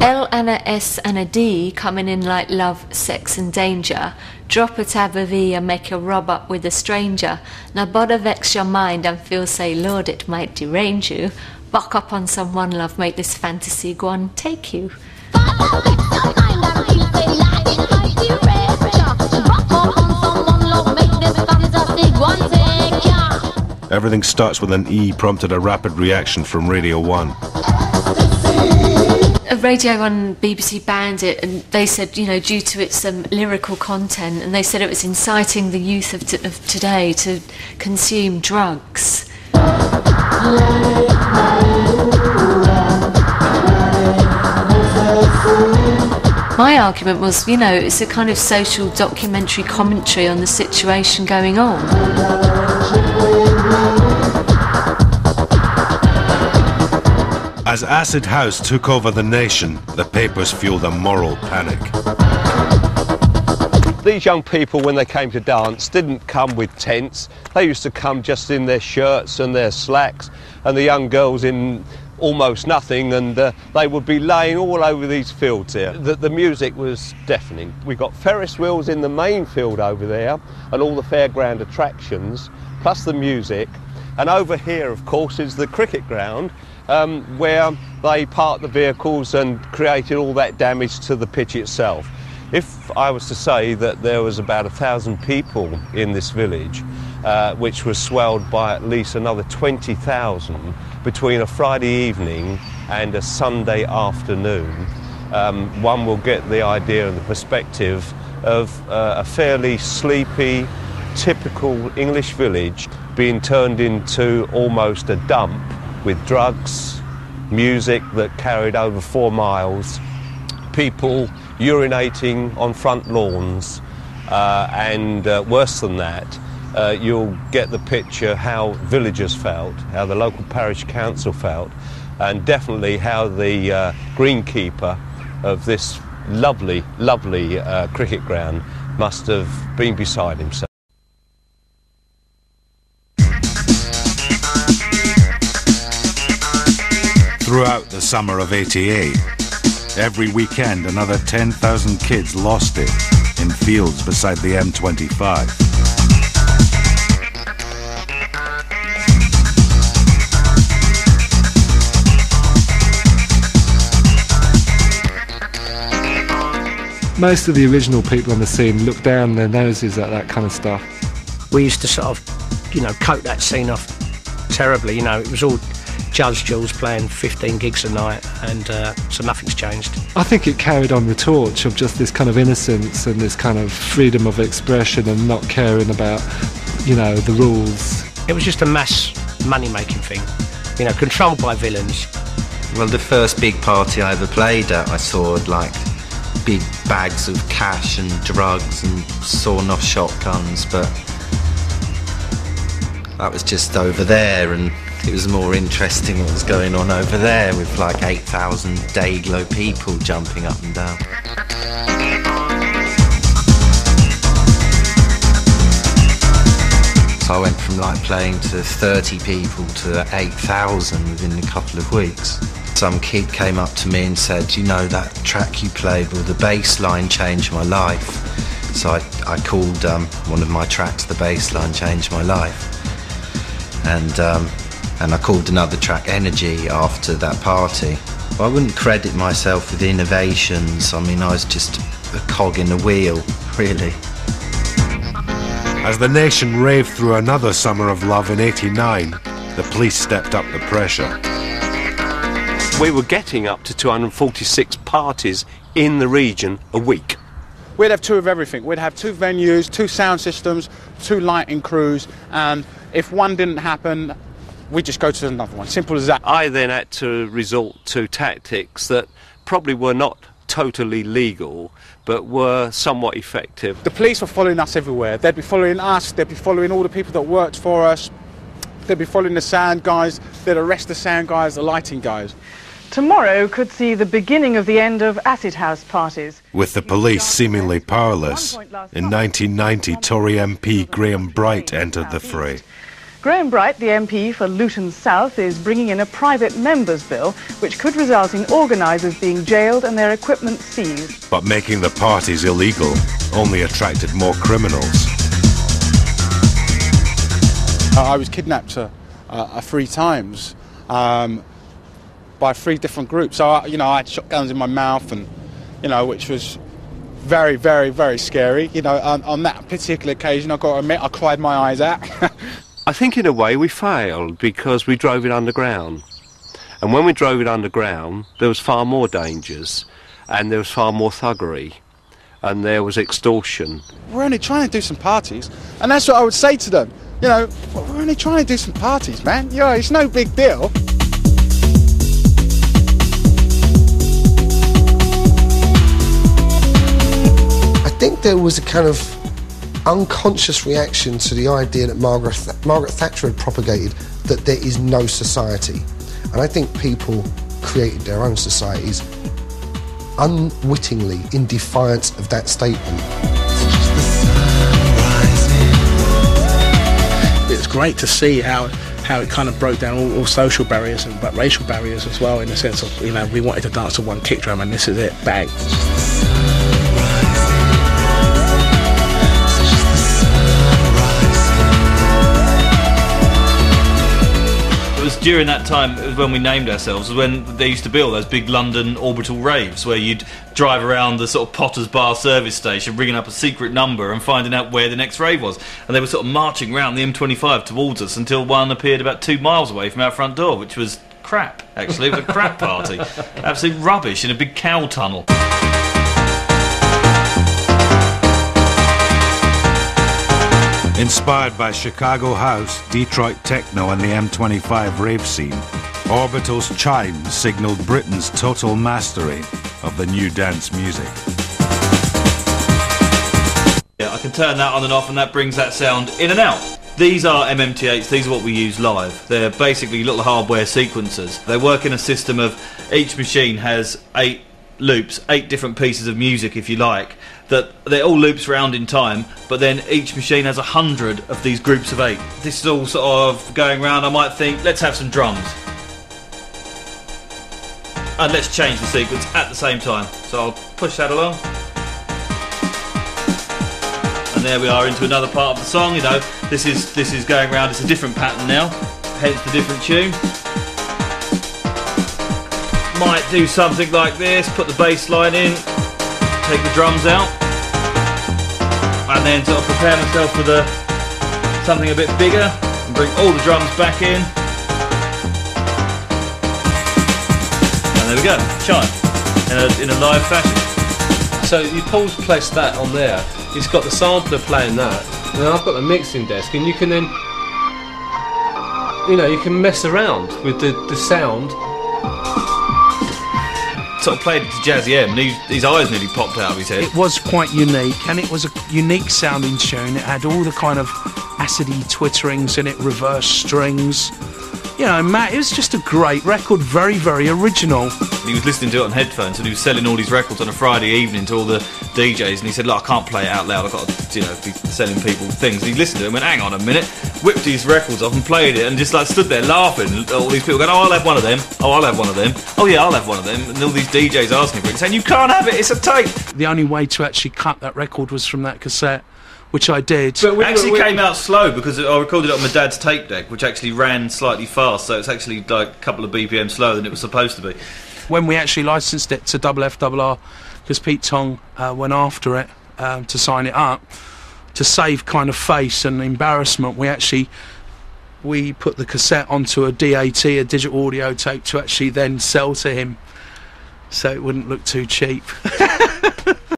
L and a S and a D coming in like love, sex and danger. Drop a tab of E and make a rub up with a stranger. Now bother vex your mind and feel say, Lord, it might derange you. Buck up on someone, love, make this fantasy go on take you. Everything Starts with an E prompted a rapid reaction from Radio 1. Radio 1 BBC banned it, and they said, you know, due to its lyrical content, and they said it was inciting the youth of today to consume drugs. My argument was, you know, it's a kind of social documentary commentary on the situation going on. As acid house took over the nation, the papers fueled a moral panic. These young people, when they came to dance, didn't come with tents. They used to come just in their shirts and their slacks, and the young girls in almost nothing, and they would be laying all over these fields here. The music was deafening. We got Ferris wheels in the main field over there, and all the fairground attractions, plus the music. And over here, of course, is the cricket ground, where they parked the vehicles and created all that damage to the pitch itself. If I was to say that there was about 1,000 people in this village, which was swelled by at least another 20,000 between a Friday evening and a Sunday afternoon, one will get the idea and the perspective of a fairly sleepy, typical English village being turned into almost a dump with drugs, music that carried over 4 miles, people urinating on front lawns, and worse than that, you'll get the picture how villagers felt, how the local parish council felt, and definitely how the greenkeeper of this lovely, lovely cricket ground must have been beside himself. Throughout the summer of '88, every weekend another 10,000 kids lost it in fields beside the M25. Most of the original people on the scene looked down their noses at that kind of stuff. We used to sort of, you know, coat that scene off terribly. You know, it was all Judge Jules playing 15 gigs a night, and so nothing's changed. I think it carried on the torch of just this kind of innocence and this kind of freedom of expression and not caring about, you know, the rules. It was just a mass money-making thing, you know, controlled by villains. Well, the first big party I ever played at, I saw like big bags of cash and drugs and sawn-off shotguns, but that was just over there, and it was more interesting what was going on over there with like 8,000 day-glow people jumping up and down. So I went from like playing to 30 people to 8,000 within a couple of weeks. Some kid came up to me and said, you know, that track you played, well, the bass line changed my life. So I called one of my tracks, The Bass Line Changed My Life. And I called another track Energy after that party. I wouldn't credit myself with innovations. I mean, I was just a cog in the wheel, really. As the nation raved through another summer of love in '89, the police stepped up the pressure. We were getting up to 246 parties in the region a week. We'd have 2 of everything. We'd have 2 venues, 2 sound systems, 2 lighting crews, and if one didn't happen, we'd just go to another one. Simple as that. I then had to resort to tactics that probably were not totally legal, but were somewhat effective. The police were following us everywhere. They'd be following us, they'd be following all the people that worked for us, they'd be following the sound guys, they'd arrest the sound guys, the lighting guys. Tomorrow could see the beginning of the end of acid house parties. With the police seemingly powerless, in 1990 Tory MP Graham Bright entered the fray. Graham Bright, the MP for Luton South, is bringing in a private members' bill which could result in organisers being jailed and their equipment seized. But making the parties illegal only attracted more criminals. I was kidnapped 3 times by 3 different groups. So, I had shotguns in my mouth, and, which was very, very, very scary. On that particular occasion, I've got to admit, I cried my eyes out. I think in a way we failed because we drove it underground. And when we drove it underground, there was far more dangers, and there was far more thuggery, and there was extortion. We're only trying to do some parties, and that's what I would say to them. We're only trying to do some parties, man. It's no big deal. I think there was a kind of unconscious reaction to the idea that Margaret Thatcher had propagated, that there is no society. And I think people created their own societies unwittingly in defiance of that statement. It's great to see how it kind of broke down all social barriers, but racial barriers as well, in the sense of, we wanted to dance to one kick drum and this is it, bang. During that time, it was when we named ourselves, was when they used to build those big London orbital raves where you'd drive around the sort of Potter's Bar service station ringing up a secret number and finding out where the next rave was, and they were sort of marching around the M25 towards us until one appeared about 2 miles away from our front door, which was crap, actually. It was a crap party. Absolute rubbish in a big cow tunnel. Inspired by Chicago house, Detroit techno and the M25 rave scene, Orbital's chimes signalled Britain's total mastery of the new dance music. Yeah, I can turn that on and off, and that brings that sound in and out. These are MMT8s, these are what we use live. They're basically little hardware sequencers. They work in a system of, each machine has 8 loops, 8 different pieces of music, if you like, that they're all loops round in time, but then each machine has 100 of these groups of 8. This is all sort of going round. I might think, let's have some drums, and let's change the sequence at the same time. So I'll push that along, and there we are into another part of the song. This is going round. It's a different pattern now, hence the different tune. Might do something like this, put the bass line in, take the drums out, and then sort of prepare myself for something a bit bigger, and bring all the drums back in, and there we go, chime in a live fashion. So Paul's placed that on there. He's got the sampler playing that, and I've got the mixing desk, and you can then, you can mess around with the sound. Sort of played it to Jazzy M, and his eyes nearly popped out of his head. It was quite unique, and it was a unique sounding tune. It had all the kind of acidy twitterings in it, reverse strings. Matt, it was just a great record, very, very original. He was listening to it on headphones, and he was selling all these records on a Friday evening to all the DJs, and he said, look, I can't play it out loud, I've got to, be selling people things. And he listened to it and went, hang on a minute, whipped his records off and played it, and just stood there laughing. All these people going, oh, I'll have one of them, oh, I'll have one of them, oh yeah, I'll have one of them, and all these DJs asking for it, saying, you can't have it, it's a tape. The only way to actually cut that record was from that cassette, which I did. But it actually came out slow, because I recorded it on my dad's tape deck, which actually ran slightly fast, so it's actually like a couple of BPM slower than it was supposed to be. When we actually licensed it to FFRR, because Pete Tong went after it to sign it up, to save kind of face and embarrassment, we put the cassette onto a DAT, a digital audio tape, to actually then sell to him, so it wouldn't look too cheap.